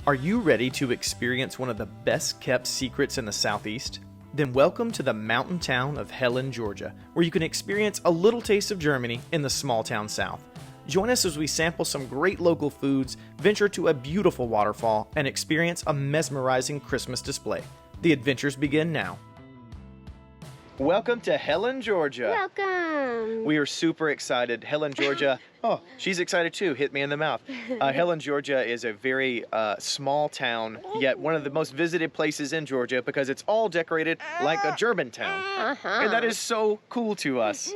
Are you ready to experience one of the best kept secrets in the Southeast? Then welcome to the mountain town of Helen, Georgia, where you can experience a little taste of Germany in the small town South. Join us as we sample some great local foods, venture to a beautiful waterfall, and experience a mesmerizing Christmas display. The adventures begin now. Welcome to Helen, Georgia. Welcome. We are super excited. Helen, Georgia, oh, she's excited too. Hit me in the mouth. Helen, Georgia is a very small town, yet one of the most visited places in Georgia because it's all decorated like a German town. And that is so cool to us.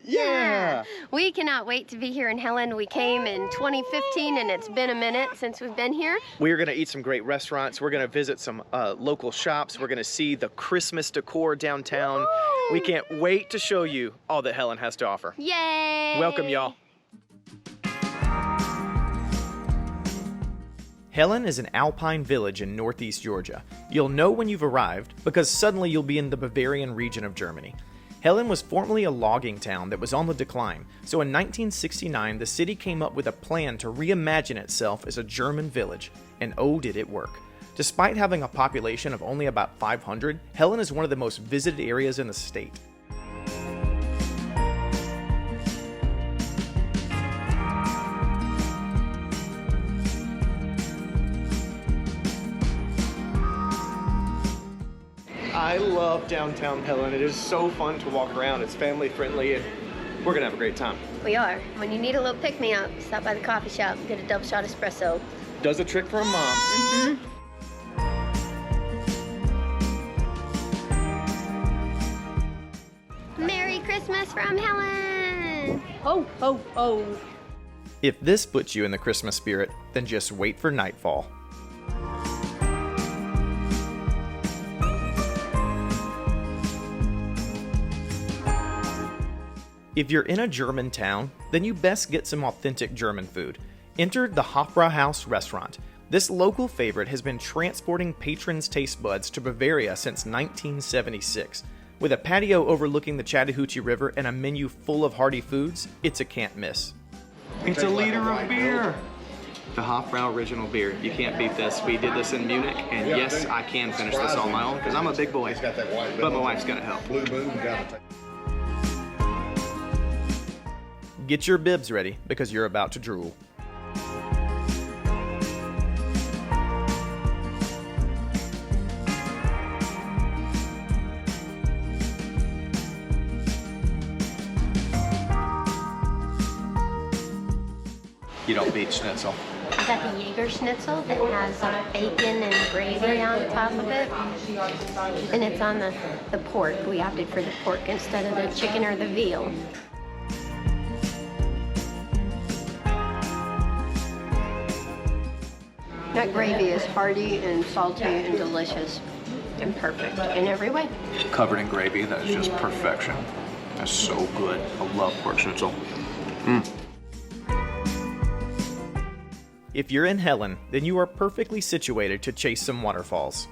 Yeah. We cannot wait to be here in Helen. We came in 2015 and it's been a minute since we've been here. We're going to eat some great restaurants. We're going to visit some local shops. We're going to see the Christmas decor downtown. Woo! We can't wait to show you all that Helen has to offer. Yay! Welcome, y'all. Helen is an Alpine village in northeast Georgia. You'll know when you've arrived because suddenly you'll be in the Bavarian region of Germany. Helen was formerly a logging town that was on the decline, so in 1969 the city came up with a plan to reimagine itself as a German village, and oh did it work. Despite having a population of only about 500, Helen is one of the most visited areas in the state. I love downtown Helen. It is so fun to walk around. It's family friendly and we're gonna have a great time. We are. When you need a little pick-me-up, stop by the coffee shop, get a double shot espresso. Does a trick for a mom. Mm-hmm. Merry Christmas from Helen! Ho, ho, ho. If this puts you in the Christmas spirit, then just wait for nightfall. If you're in a German town, then you best get some authentic German food. Enter the Hofbrauhaus Restaurant. This local favorite has been transporting patrons' taste buds to Bavaria since 1976. With a patio overlooking the Chattahoochee River and a menu full of hearty foods, it's a can't miss. It's a liter of beer. The Hofbrau original beer. You can't beat this. We did this in Munich, and yes, I can finish this on my own because I'm a big boy, but my wife's gonna help. Get your bibs ready because you're about to drool. You don't beat schnitzel. I got the Jaeger schnitzel that has bacon and gravy on top of it. And it's on the pork. We opted for the pork instead of the chicken or the veal. That gravy is hearty and salty and delicious and perfect in every way. Covered in gravy, that is just perfection. That's so good. I love pork schnitzel. If you're in Helen, then you are perfectly situated to chase some waterfalls.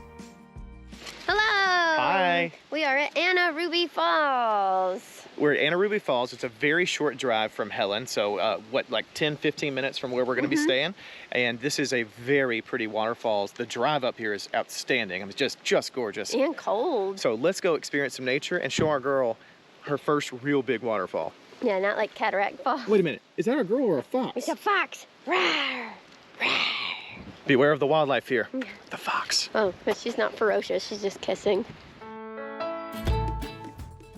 Hello! Hi! We are at Anna Ruby Falls. We're at Anna Ruby Falls. It's a very short drive from Helen, so like 10, 15 minutes from where we're going to be staying. And this is a very pretty waterfalls. The drive up here is outstanding. I mean, just gorgeous. And cold. So let's go experience some nature and show our girl her first real big waterfall. Yeah, not like Cataract Falls. Wait a minute. Is that a girl or a fox? It's a fox. Rawr, rawr. Beware of the wildlife here. The fox. Oh, but she's not ferocious. She's just kissing.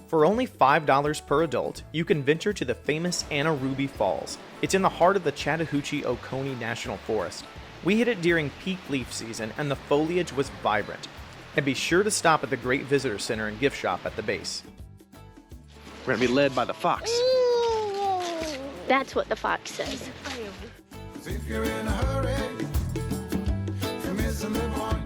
For only $5 per adult, you can venture to the famous Anna Ruby Falls. It's in the heart of the Chattahoochee Oconee National Forest. We hit it during peak leaf season and the foliage was vibrant. And be sure to stop at the Great Visitor Center and gift shop at the base. We're gonna be led by the fox. That's what the fox says. If you're in a hurry, you're missing the point.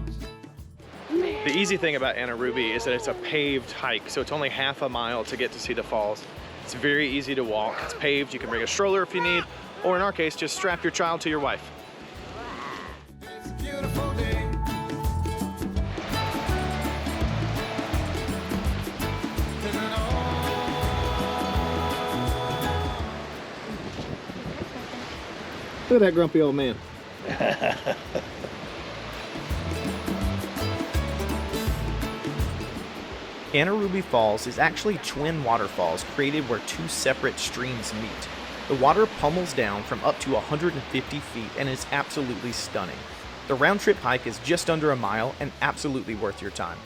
The easy thing about Anna Ruby is that it's a paved hike, so it's only half a mile to get to see the falls. It's very easy to walk. It's paved. You can bring a stroller if you need, or in our case, just strap your child to your wife. It's a beautiful day. Look at that grumpy old man. Anaruby Falls is actually twin waterfalls created where two separate streams meet. The water pummels down from up to 150 feet and is absolutely stunning. The round-trip hike is just under a mile and absolutely worth your time.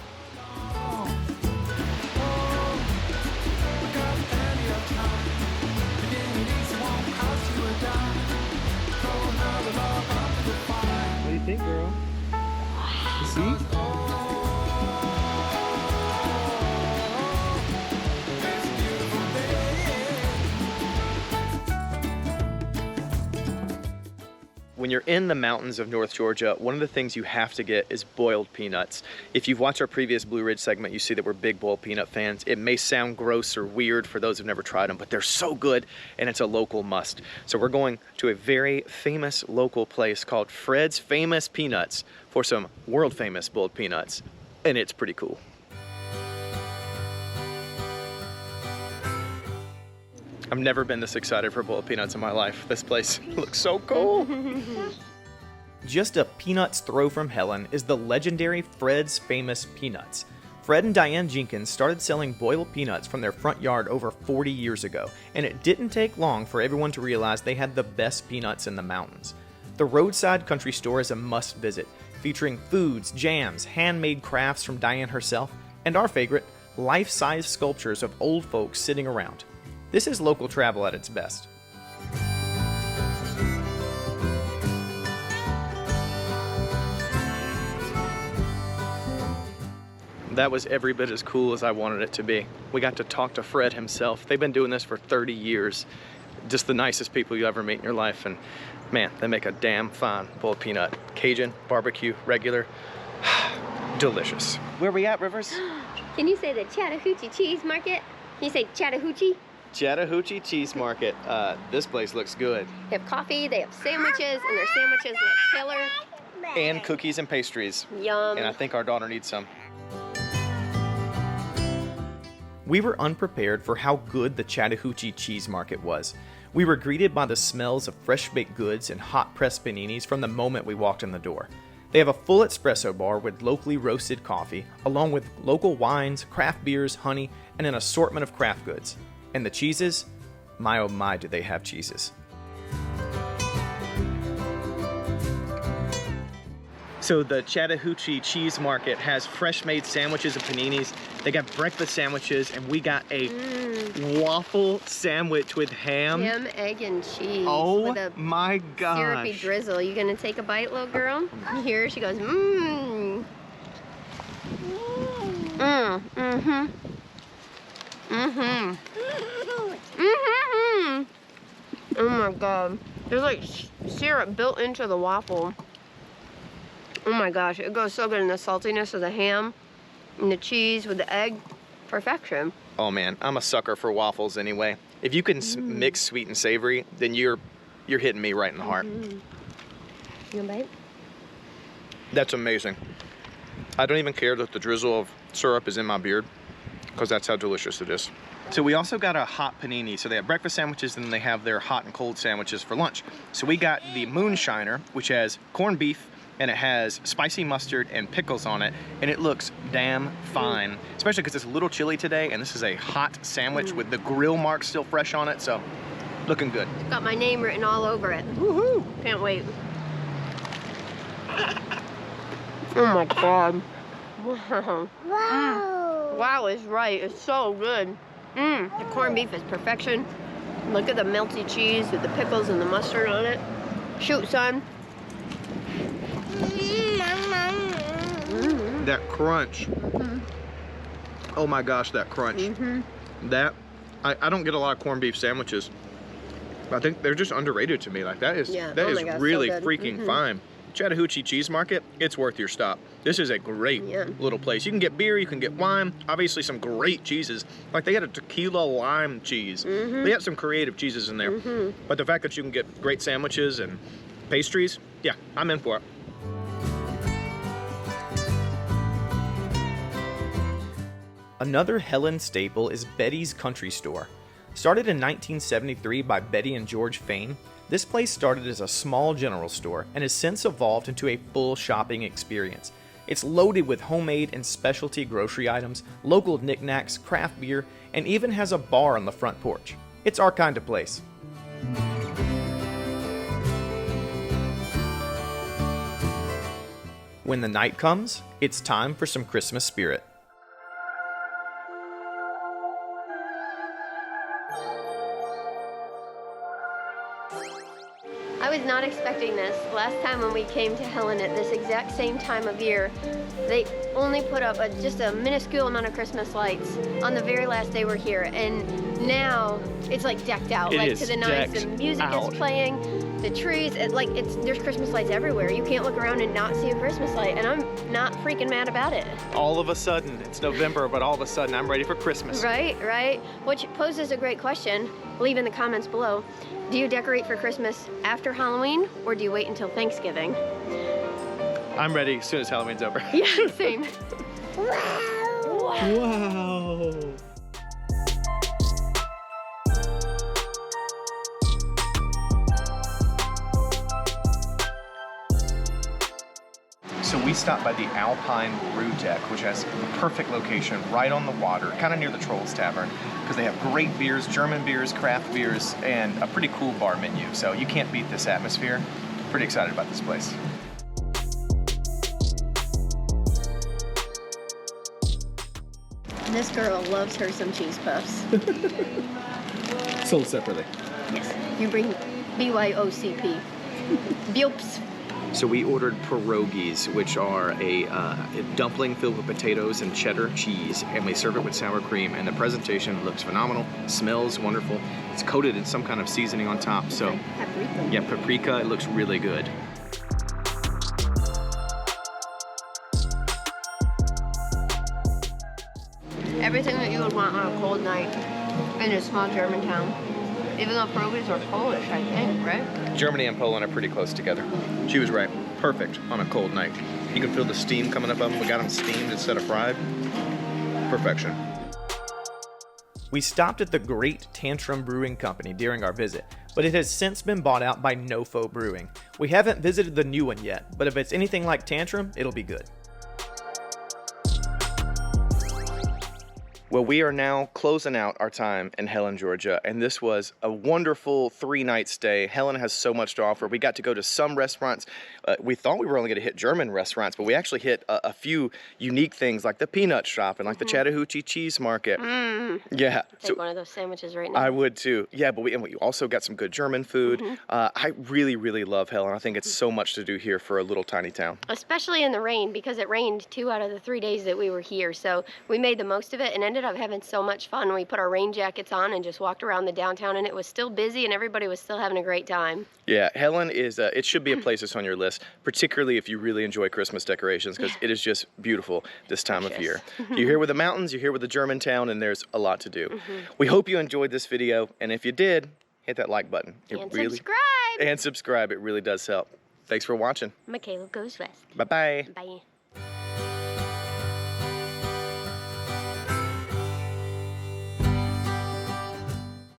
What do you think, girl? You see? When you're in the mountains of North Georgia, one of the things you have to get is boiled peanuts. If you've watched our previous Blue Ridge segment, you see that we're big boiled peanut fans. It may sound gross or weird for those who've never tried them, but they're so good and it's a local must. So we're going to a very famous local place called Fred's Famous Peanuts for some world famous boiled peanuts, and it's pretty cool. I've never been this excited for boiled peanuts in my life. This place looks so cool. Just a peanut's throw from Helen is the legendary Fred's Famous Peanuts. Fred and Diane Jenkins started selling boiled peanuts from their front yard over 40 years ago, and it didn't take long for everyone to realize they had the best peanuts in the mountains. The roadside country store is a must visit, featuring foods, jams, handmade crafts from Diane herself, and our favorite, life-size sculptures of old folks sitting around. This is local travel at its best. That was every bit as cool as I wanted it to be. We got to talk to Fred himself. They've been doing this for 30 years. Just the nicest people you ever meet in your life, and man, they make a damn fine boiled peanut. Cajun, barbecue, regular, delicious. Where we at, Rivers? Can you say the Chattahoochee Cheese Market? Can you say Chattahoochee? Chattahoochee Cheese Market. This place looks good. They have coffee, they have sandwiches, and their sandwiches look killer. And cookies and pastries. Yum. And I think our daughter needs some. We were unprepared for how good the Chattahoochee Cheese Market was. We were greeted by the smells of fresh baked goods and hot pressed paninis from the moment we walked in the door. They have a full espresso bar with locally roasted coffee, along with local wines, craft beers, honey, and an assortment of craft goods. And the cheeses? My oh my, do they have cheeses. So the Chattahoochee Cheese Market has fresh made sandwiches and paninis. They got breakfast sandwiches, and we got a waffle sandwich with ham. Ham, egg, and cheese. Oh with a my gosh. syrupy drizzle. You gonna take a bite, little girl? Here she goes. Mmm. Mmm. Mm-hmm. Mm-hmm. Mm-hmm. Oh my god. There's like syrup built into the waffle. Oh my gosh, it goes so good in the saltiness of the ham and the cheese with the egg. Perfection. Oh man, I'm a sucker for waffles anyway. If you can mix sweet and savory, then you're hitting me right in the heart. You want a bite? That's amazing. I don't even care that the drizzle of syrup is in my beard, because that's how delicious it is. So we also got a hot panini. So they have breakfast sandwiches, and then they have their hot and cold sandwiches for lunch. So we got the Moonshiner, which has corned beef, and it has spicy mustard and pickles on it, and it looks damn fine, especially because it's a little chilly today, and this is a hot sandwich with the grill mark still fresh on it, so looking good. Got my name written all over it. Woohoo! Can't wait. Oh my god. Wow. Wow is right. It's so good. The corned beef is perfection. Look at the melty cheese with the pickles and the mustard on it. Shoot, son. That crunch. Oh my gosh, that crunch. That, I don't get a lot of corned beef sandwiches. I think they're just underrated to me. Like that is really so freaking fine. Chattahoochee Cheese Market, it's worth your stop. This is a great little place. You can get beer, you can get wine, obviously some great cheeses. Like they had a tequila lime cheese. They had some creative cheeses in there. But the fact that you can get great sandwiches and pastries, yeah, I'm in for it. Another Helen staple is Betty's Country Store. Started in 1973 by Betty and George Fain, this place started as a small general store and has since evolved into a full shopping experience. It's loaded with homemade and specialty grocery items, local knickknacks, craft beer, and even has a bar on the front porch. It's our kind of place. When the night comes, it's time for some Christmas spirit. I was not expecting this. Last time when we came to Helen at this exact same time of year, they only put up just a minuscule amount of Christmas lights on the very last day we're here. And now it's like decked out, It like is to the nines. The decked music out. is playing, the trees, there's Christmas lights everywhere. You can't look around and not see a Christmas light, and I'm not freaking mad about it. All of a sudden, it's November, but all of a sudden I'm ready for Christmas. Right. Which poses a great question. Leave in the comments below. Do you decorate for Christmas after Halloween, or do you wait until Thanksgiving? I'm ready as soon as Halloween's over. Yeah, same. Wow. So we stopped by the Alpine Brew Deck, which has a perfect location right on the water, kind of near the Trolls Tavern, because they have great beers, German beers, craft beers, and a pretty cool bar menu. So you can't beat this atmosphere. Pretty excited about this place. This girl loves her some cheese puffs. Sold separately. Yes. You bring BYOCP. Biops. So we ordered pierogies, which are a dumpling filled with potatoes and cheddar cheese, and we serve it with sour cream, and the presentation looks phenomenal, smells wonderful. It's coated in some kind of seasoning on top, so Paprika. yeah, paprika, it looks really good. Everything that you would want on a cold night in a small German town. Even though pierogies are Polish, I think, right? Germany and Poland are pretty close together. She was right. Perfect on a cold night. You can feel the steam coming up of them. We got them steamed instead of fried. Perfection. We stopped at the Great Tantrum Brewing Company during our visit, but it has since been bought out by NoFo Brewing. We haven't visited the new one yet, but if it's anything like Tantrum, it'll be good. Well, we are now closing out our time in Helen, Georgia, and this was a wonderful 3-night stay. Helen has so much to offer. We got to go to some restaurants. We thought we were only going to hit German restaurants, but we actually hit a few unique things like the peanut shop and like the Chattahoochee cheese market. Yeah. Take one of those sandwiches right now. I would too. Yeah, but we also got some good German food. I really, really love Helen. I think it's so much to do here for a little tiny town. Especially in the rain, because it rained 2 out of the 3 days that we were here. So we made the most of it and ended up having so much fun. We put our rain jackets on and just walked around the downtown, and it was still busy and everybody was still having a great time. Yeah, Helen is, it should be a place that's on your list, particularly if you really enjoy Christmas decorations, because it is just beautiful this time of year. You're here with the mountains, you're here with the German town, and there's a lot to do. We hope you enjoyed this video, and if you did, hit that like button. Subscribe! And subscribe, it really does help. Thanks for watching. MiCaleb Goes West. Bye-bye. Bye.